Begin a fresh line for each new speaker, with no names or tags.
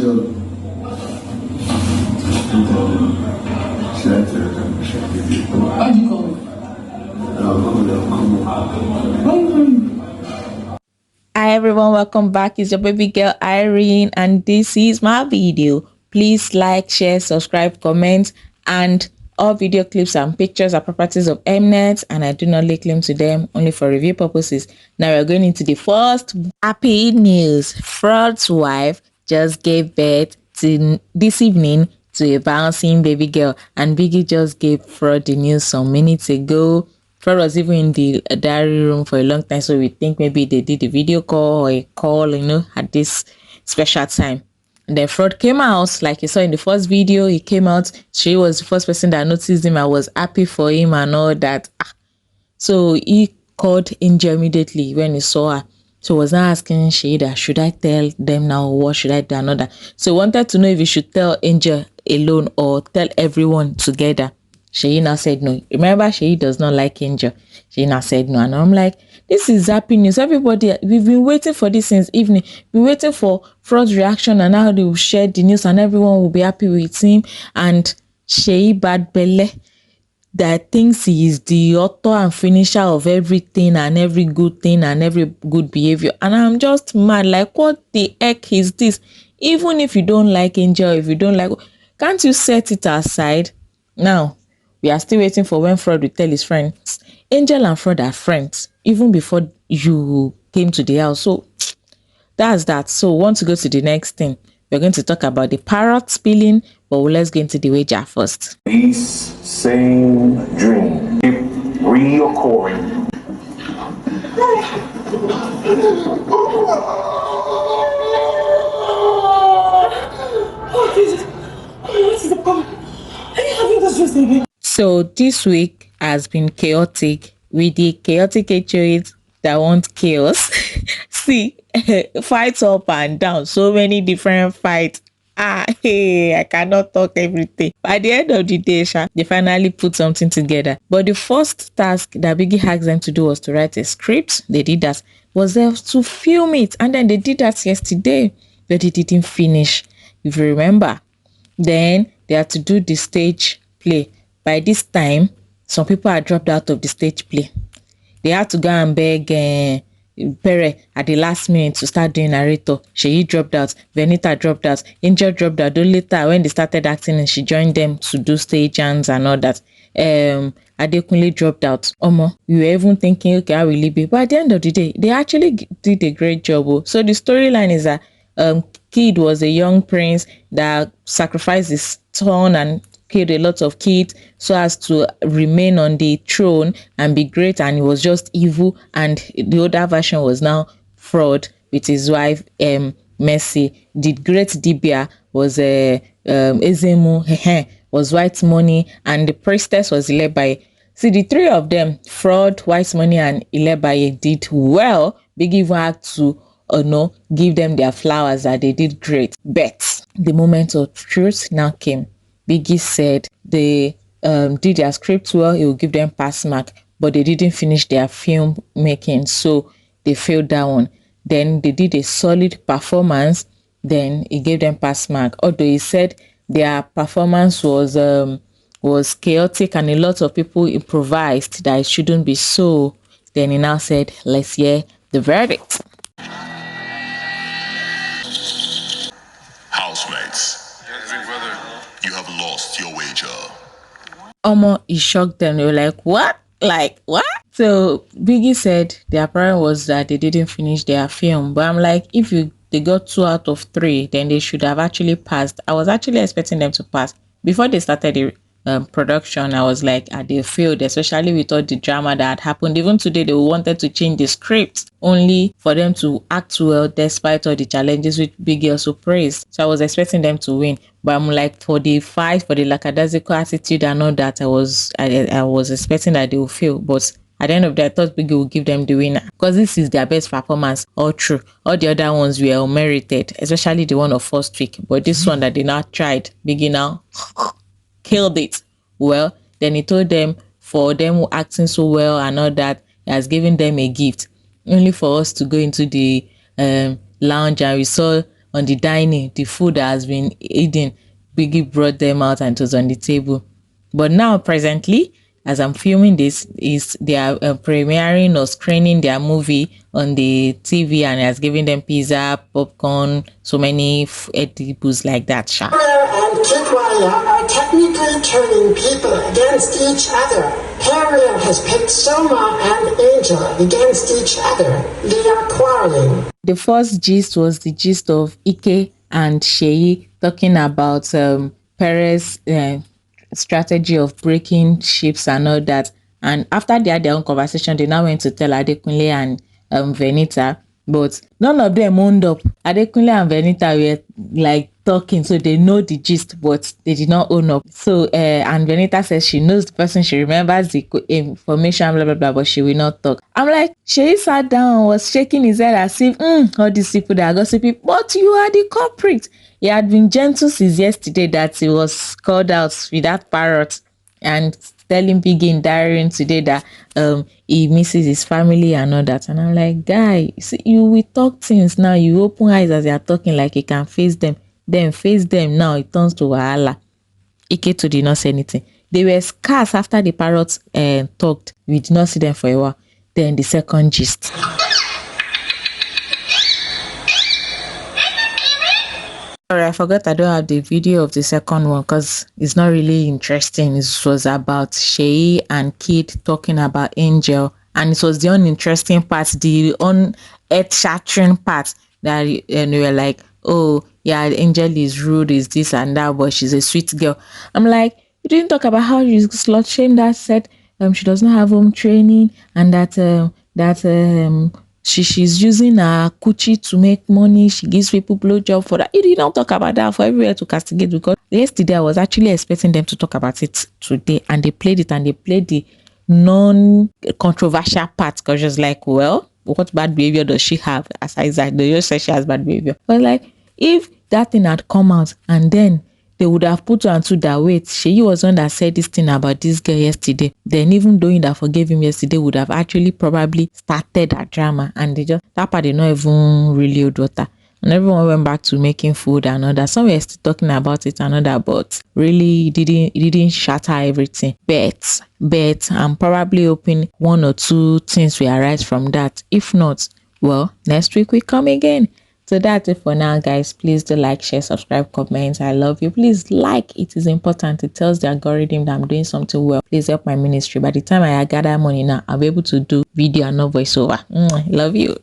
Hi everyone, welcome back. It's your baby girl Irene and this is my video. Please like, share, subscribe, comment, and all video clips and pictures are properties of Mnet and I do not lay claim to them, only for review purposes. Now we're going into the first happy news. Frodd'S wife just gave birth to this evening to a bouncing baby girl, and Biggie just gave Frodd the news some minutes ago. Frodd was even in the diary room for a long time, so we think maybe they did a video call or a call, at this special time. And then Frodd came out, like you saw in the first video, he came out. She was the first person that noticed him. I was happy for him and all that. So he called Angel immediately when he saw her. So he was not asking Shada, should I tell them now or what should I do another? So he wanted to know if he should tell Angel alone or tell everyone together. Sheyi now said no. Remember, Sheyi does not like Angel. Sheyi now said no. And I'm like, this is happy news. Everybody, we've been waiting for this since evening. We're waiting for Frodd's reaction and how they will share the news and everyone will be happy with him. And Sheyi Bad Belle, that thinks he is the author and finisher of everything and every good thing and every good behavior. And I'm just mad. Like, what the heck is this? Even if you don't like Angel, if you don't like, can't you set it aside? Now, we are still waiting for when Frodd will tell his friends. Angel and Frodd are friends even before you came to the house. So that's that. So we want to go to the next thing. We're going to talk about the Parrot spilling, but let's get into the wager first.
These same dreams keep reoccurring.
Oh, Jesus. What is the problem? Are you having this dream again?
So this week has been chaotic with the chaotic HOAs that want chaos. See, fights up and down, so many different fights. Hey, I cannot talk everything. By the end of the day, they finally put something together. But the first task that Biggie asked them to do was to write a script. They did that. Was there to film it, and then they did that yesterday, but they didn't finish. If you remember, then they had to do the stage play. By this time, some people had dropped out of the stage play. They had to go and beg Parrot at the last minute to start doing narrator. Sheyi dropped out, Venita dropped out, Angel dropped out. Though later, when they started acting, and she joined them to do stage hands and all that. Adekunle dropped out. We were even thinking, okay, how will it be? But at the end of the day, they actually did a great job. So the storyline is that Kid was a young prince that sacrificed his son and killed a lot of kids so as to remain on the throne and be great, and he was just evil. And the other version was now Frodd with his wife Mercy. The great Dibia was Ezemu was White Money, and the priestess was Ilebaye. See, the three of them, Frodd, White Money, and Ilebaye, did well. Big even had to give them their flowers that they did great. But the moment of truth now came. Biggie said they did their script well, he will give them pass mark, but they didn't finish their film making, so they failed that one. Then they did a solid performance, then he gave them pass mark. Although he said their performance was chaotic and a lot of people improvised that it shouldn't be so. Then he now said, let's hear the verdict.
Housemates, you have lost your wager.
He shocked them. They were like, what? Like, what? So Biggie said their problem was that they didn't finish their film. But I'm like, if they got 2 out of 3, then they should have actually passed. I was actually expecting them to pass. Before they started the production, I was like, they failed, especially with all the drama that had happened. Even today, they wanted to change the script only for them to act well despite all the challenges, which Biggie also praised. So I was expecting them to win. But I'm like, for the fight, for the lackadaisical attitude and all that, I was expecting that they would fail. But at the end of the day, I thought Biggie would give them the winner because this is their best performance, all true. All the other ones were unmerited, especially the one of first week. But this one that they now tried, Biggie now killed it. Well, then he told them for them acting so well and all that, he has given them a gift. Only for us to go into the lounge and we saw on the dining, the food that has been eaten, Biggie brought them out and it was on the table. But now, presently, as I'm filming this, is they are premiering or screening their movie on the TV and has given them pizza, popcorn, so many edibles like that. Sha.
And Kidwaya are technically turning people against each other. Parrot has picked Soma and Angel against each other. They are quarreling.
The first gist was the gist of Ike and Sheyi talking about Perez's strategy of breaking ships and all that. And after they had their own conversation, they now went to tell Adekunle and Venita. But none of them owned up. Adekunle and Venita were like talking, so they know the gist, but they did not own up. So and Venita says she knows the person, she remembers the information, blah blah blah, but she will not talk. I'm like, she sat down and was shaking his head as if all these people that are gossiping, but you are the culprit. He had been gentle since yesterday that he was called out with that parrot and telling Biggie in diary today that he misses his family and all that. And I'm like, guy, see, you will talk things now. You open eyes as they are talking like you can face them. Then face them now. It turns to wahala. Iketu did not say anything. They were scarce after the parrots talked. We did not see them for a while. Then the second gist. Sorry, I forgot I don't have the video of the second one because it's not really interesting. It was about Sheyi and Kid talking about Angel, and it was the uninteresting part, the earth-shattering part that we were like, oh yeah, Angel is rude, is this and that, but she's a sweet girl. I'm like, you didn't talk about how you slut shamed that said she does not have home training and that she's using her coochie to make money. She gives people blowjob for that. You did not talk about that for everywhere to castigate, because yesterday I was actually expecting them to talk about it today, and they played it, and they played the non-controversial part because just like, well, what bad behavior does she have? Aside that, they just say she has bad behavior. But like, if that thing had come out and then they would have put her onto that, wait, Sheyi was one that said this thing about this girl yesterday. Then even though that forgave him yesterday would have actually probably started that drama, and they just, that part, they not even really old water. And everyone went back to making food and all that. Some were still talking about it and all that, but really it didn't shatter everything. Bet I'm probably hoping one or two things will arise from that. If not, well, next week we come again. So that's it for now, guys. Please do like, share, subscribe, comment. I love you. Please like. It is important. It tells the algorithm that I'm doing something well. Please help my ministry. By the time I gather money now, I'll be able to do video and not voiceover. Love you.